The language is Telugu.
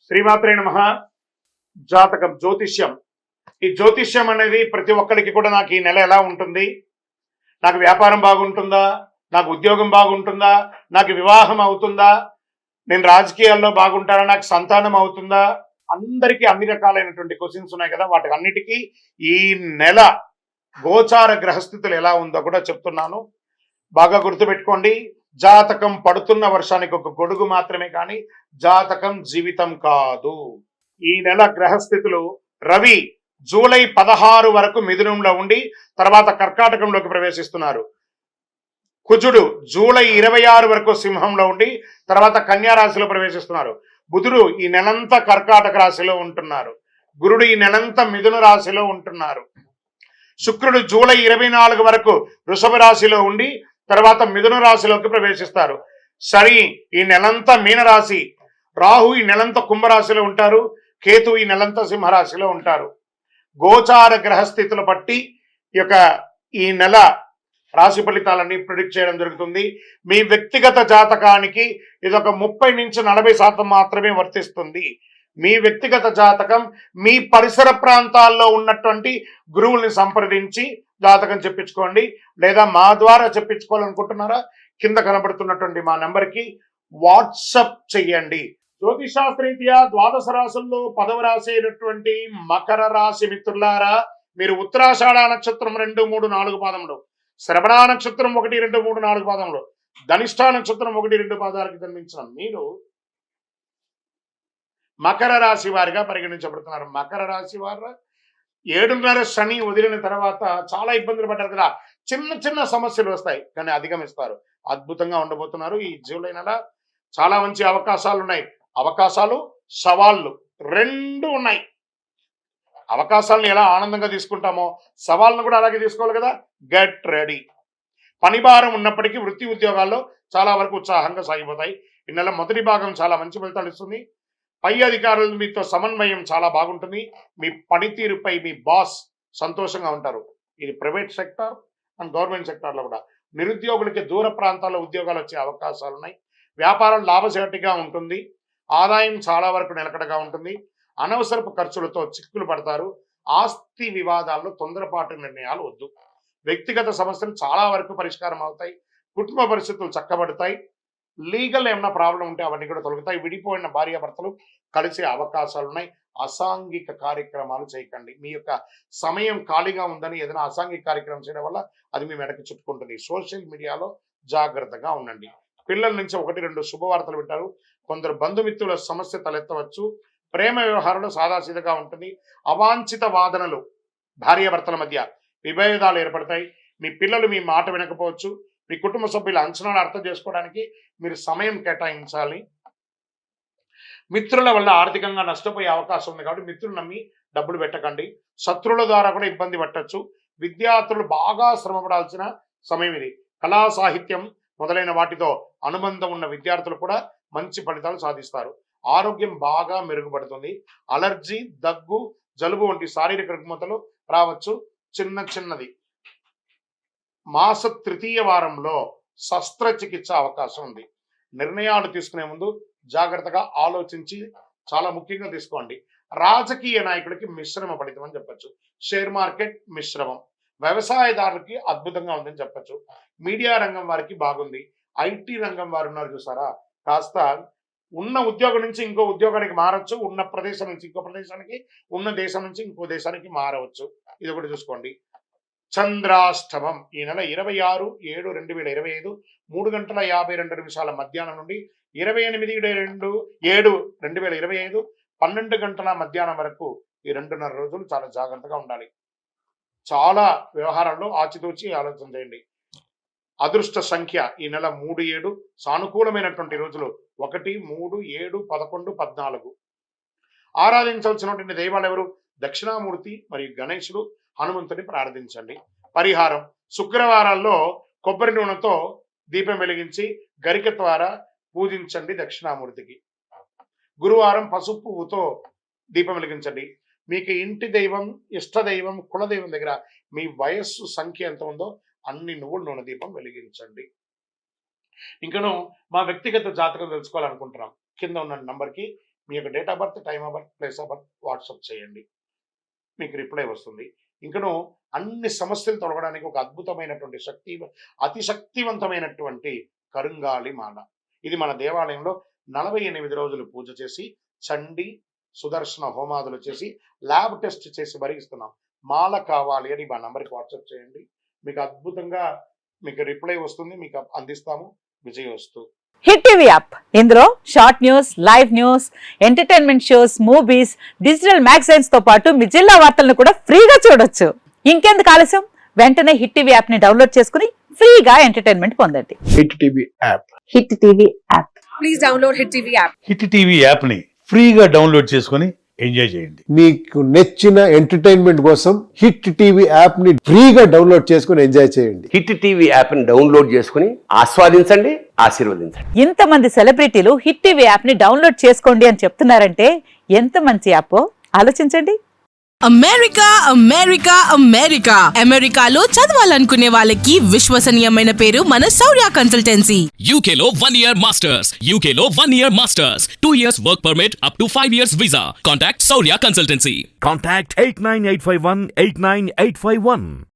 శ్రీమాత్రే నమః. జాతకం, జ్యోతిష్యం. ఈ జ్యోతిష్యం అనేది ప్రతి ఒక్కరికి కూడా నాకు ఈ నెల ఎలా ఉంటుంది, నాకు వ్యాపారం బాగుంటుందా, నాకు ఉద్యోగం బాగుంటుందా, నాకు వివాహం అవుతుందా, నేను రాజకీయాల్లో బాగుంటానా, నాకు సంతానం అవుతుందా, అందరికీ అన్ని రకాలైనటువంటి క్వశ్చన్స్ ఉన్నాయి కదా. వాటి అన్నిటికీ ఈ నెల గోచార గ్రహస్థితులు ఎలా ఉందో కూడా చెప్తున్నాను. బాగా గుర్తుపెట్టుకోండి. జాతకం పడుతున్న వర్షానికి ఒక గొడుగు మాత్రమే, కానీ జాతకం జీవితం కాదు. ఈ నెల గ్రహస్థితులు: రవి జూలై 16 వరకు మిథునంలో ఉండి తర్వాత కర్కాటకంలోకి ప్రవేశిస్తున్నారు. కుజుడు జూలై 26 వరకు సింహంలో ఉండి తర్వాత కన్యా రాశిలో ప్రవేశిస్తున్నారు. బుధుడు ఈ నెలంతా కర్కాటక రాశిలో ఉంటున్నారు. గురుడు ఈ నెలంతా మిథున రాశిలో ఉంటున్నారు. శుక్రుడు జూలై 24 వరకు వృషభ రాశిలో ఉండి తర్వాత మిథున రాశిలోకి ప్రవేశిస్తారు. శని ఈ నెలంతా మీనరాశి, రాహు ఈ నెలంతా కుంభరాశిలో ఉంటారు, కేతు ఈ నెలంతా సింహరాశిలో ఉంటారు. గోచార గ్రహస్థితులు బట్టి ఈ నెల రాశి ఫలితాలన్నీ ప్రిడిక్ట్ చేయడం జరుగుతుంది. మీ వ్యక్తిగత జాతకానికి ఇదొక 30 నుంచి 40% మాత్రమే వర్తిస్తుంది. మీ వ్యక్తిగత జాతకం మీ పరిసర ప్రాంతాల్లో ఉన్నటువంటి గురువుల్ని సంప్రదించి జాతకం చెప్పించుకోండి. లేదా మా ద్వారా చెప్పించుకోవాలనుకుంటున్నారా, కింద కనబడుతున్నటువంటి మా నెంబర్కి వాట్సప్ చెయ్యండి. జ్యోతిషాస్త్రరీత్యా ద్వాదశ రాశుల్లో 10వ రాశి అయినటువంటి మకర రాశి మిత్రులారా, మీరు ఉత్తరాషాఢ నక్షత్రం 2, 3, 4 పాదములు, శ్రవణ నక్షత్రం 1, 2, 3, 4 పాదములు, ధనిష్ఠ నక్షత్రం 1, 2 పాదాలకు జన్మించిన మీరు మకర రాశి వారిగా పరిగణించబడుతున్నారు. మకర రాశి వారు 7.5 శని వదిలిన తర్వాత చాలా ఇబ్బందులు పడ్డారు కదా. చిన్న చిన్న సమస్యలు వస్తాయి, కానీ అధిగమిస్తారు. అద్భుతంగా ఉండబోతున్నారు. ఈ జూలై నెల చాలా మంచి అవకాశాలు ఉన్నాయి. అవకాశాలు, సవాళ్ళు రెండు ఉన్నాయి. అవకాశాలను ఎలా ఆనందంగా తీసుకుంటామో సవాళ్ళను కూడా అలాగే తీసుకోవాలి కదా. Get ready. పని భారం ఉన్నప్పటికీ వృత్తి ఉద్యోగాల్లో చాలా వరకు ఉత్సాహంగా సాగిపోతాయి. ఈ నెల మొదటి భాగం చాలా మంచి ఫలితాలు ఇస్తుంది. పై అధికారులు మీతో సమన్వయం చాలా బాగుంటుంది. మీ పనితీరుపై మీ బాస్ సంతోషంగా ఉంటారు. ఇది ప్రైవేట్ సెక్టార్ అండ్ గవర్నమెంట్ సెక్టార్లో కూడా. నిరుద్యోగులకి దూర ప్రాంతాల్లో ఉద్యోగాలు వచ్చే అవకాశాలు ఉన్నాయి. వ్యాపారం లాభసాటిగా ఉంటుంది. ఆదాయం చాలా వరకు నిలకడగా ఉంటుంది. అనవసరపు ఖర్చులతో చిక్కులు పడతారు. ఆస్తి వివాదాల్లో తొందరపాటు నిర్ణయాలు వద్దు. వ్యక్తిగత సమస్యలు చాలా వరకు పరిష్కారం అవుతాయి. కుటుంబ పరిస్థితులు చక్కబడతాయి. లీగల్ ఏమైనా ప్రాబ్లం ఉంటే అవన్నీ కూడా తొలగుతాయి. విడిపోయిన భార్యాభర్తలు కలిసే అవకాశాలు ఉన్నాయి. అసాంఘిక కార్యక్రమాలు చేయకండి. మీ యొక్క సమయం ఖాళీగా ఉందని ఏదైనా అసాంఘిక కార్యక్రమం చేయడం వల్ల అది మీ మెడకి చుట్టుకుంటుంది. సోషల్ మీడియాలో జాగ్రత్తగా ఉండండి. పిల్లల నుంచి 1, 2 శుభవార్తలు వింటారు. కొందరు బంధుమిత్రుల సమస్య తలెత్తవచ్చు. ప్రేమ వ్యవహారంలో సాదాసీదగా ఉంటుంది. అవాంఛిత వాదనలు, భార్యాభర్తల మధ్య విభేదాలు ఏర్పడతాయి. మీ పిల్లలు మీ మాట వినకపోవచ్చు. మీ కుటుంబ సభ్యుల అంచనాలు అర్థం చేసుకోవడానికి మీరు సమయం కేటాయించాలి. మిత్రుల వల్ల ఆర్థికంగా నష్టపోయే అవకాశం ఉంది కాబట్టి మిత్రులు నమ్మి డబ్బులు పెట్టకండి. శత్రువుల ద్వారా కూడా ఇబ్బంది పట్టచ్చు. విద్యార్థులు బాగా శ్రమపడాల్సిన సమయం ఇది. కళా సాహిత్యం మొదలైన వాటితో అనుబంధం ఉన్న విద్యార్థులు కూడా మంచి ఫలితాలు సాధిస్తారు. ఆరోగ్యం బాగా మెరుగుపడుతుంది. అలర్జీ, దగ్గు, జలుబు వంటి శారీరక రుగ్మతలు రావచ్చు. చిన్నది. మాస 3వ వారంలో శస్త్రచికిత్స అవకాశం ఉంది. నిర్ణయాలు తీసుకునే ముందు జాగ్రత్తగా ఆలోచించి చాలా ముఖ్యంగా తీసుకోండి. రాజకీయ నాయకుడికి మిశ్రమ ఫలితం అని చెప్పచ్చు. షేర్ మార్కెట్ మిశ్రమం. వ్యవసాయదారులకి అద్భుతంగా ఉందని చెప్పచ్చు. మీడియా రంగం వారికి బాగుంది. ఐటీ రంగం వారు ఉన్నారు చూసారా, కాస్త ఉన్న ఉద్యోగం నుంచి ఇంకో ఉద్యోగానికి మారచ్చు. ఉన్న ప్రదేశం నుంచి ఇంకో ప్రదేశానికి, ఉన్న దేశం నుంచి ఇంకో దేశానికి మారవచ్చు. ఇది ఒకటి చూసుకోండి. చంద్రాష్టమం ఈ నెల 26/7/2025 3:52 మధ్యాహ్నం నుండి 28/7/2025 12 గంటల మధ్యాహ్నం వరకు ఈ 2.5 రోజులు చాలా జాగ్రత్తగా ఉండాలి. చాలా వ్యవహారాల్లో ఆచితూచి ఆలోచన చేయండి. అదృష్ట సంఖ్య ఈ నెల 3, 7. సానుకూలమైనటువంటి రోజులు 1, 3, 7, 11, 14. ఆరాధించాల్సినటువంటి దైవాలు ఎవరు? దక్షిణామూర్తి మరియు గణేశుడు, హనుమంతుని ప్రార్థించండి. పరిహారం: శుక్రవారాల్లో కొబ్బరి నూనెతో దీపం వెలిగించి గరిక ద్వారా పూజించండి దక్షిణామూర్తికి. గురువారం పసుపు పువ్వుతో దీపం వెలిగించండి. మీకు ఇంటి దైవం, ఇష్ట దైవం, కులదైవం దగ్గర మీ వయస్సు సంఖ్య ఎంత ఉందో అన్ని నువ్వుల నూనె దీపం వెలిగించండి. ఇంకను మా వ్యక్తిగత జాతకం తెలుసుకోవాలనుకుంటున్నాం, కింద ఉన్న నంబర్కి మీ యొక్క date of birth, time of birth, place of birth WhatsApp చేయండి, మీకు రిప్లై వస్తుంది. ఇంకను అన్ని సమస్యలు తొలగడానికి ఒక అద్భుతమైనటువంటి అతి శక్తివంతమైనటువంటి కరుంగాలి మాల. ఇది మన దేవాలయంలో 48 రోజులు పూజ చేసి చండి సుదర్శన హోమాదులు చేసి ల్యాబ్ టెస్ట్ చేసి మరీ ఇస్తున్నాం. మాల కావాలి అని మా నంబర్కి వాట్సాప్ చేయండి, మీకు అద్భుతంగా మీకు రిప్లై వస్తుంది, మీకు అందిస్తాము. విజయవస్తు. హిట్ టీవీ యాప్, ఇందులో short news, live news, entertainment shows, movies, digital magazines తో పాటు మీ జిల్లా వార్తలను కూడా ఫ్రీగా చూడొచ్చు. ఇంకెందుకు ఆలస్యం, వెంటనే హిట్ టీవీ యాప్ ని డౌన్లోడ్ చేసుకుని ఫ్రీగా ఎంటర్టైన్మెంట్ పొందండి. Hit TV app. Hit TV app. Please download hit TV app. Hit TV app ని ఫ్రీగా డౌన్లోడ్ చేసుకొని ఎంజాయ్ చేయండి. మీకు నచ్చిన ఎంటర్టైన్మెంట్ కోసం హిట్ టీవీ యాప్ ని ఫ్రీగా డౌన్లోడ్ చేసుకొని ఎంజాయ్ చేయండి. హిట్ టీవీ యాప్ ని డౌన్లోడ్ చేసుకుని ఆస్వాదించండి, ఆశీర్వదించండి. ఇంతమంది సెలబ్రిటీలు హిట్ టీవీ యాప్ ని డౌన్లోడ్ చేసుకోండి అని చెప్తున్నారంటే ఎంత మంచి యాప్ ఆలోచించండి. అమెరికా అమెరికా అమెరికా అమెరికాలో చదవాలనుకునే వాళ్ళకి విశ్వసనీయమైన పేరు మన శౌర్య కన్సల్టెన్సీ. UK లో 1 year masters, UK లో 1 year masters, 2 years work permit up to 5 years visa. Contact Saurya Consultancy. Contact 89851 89851.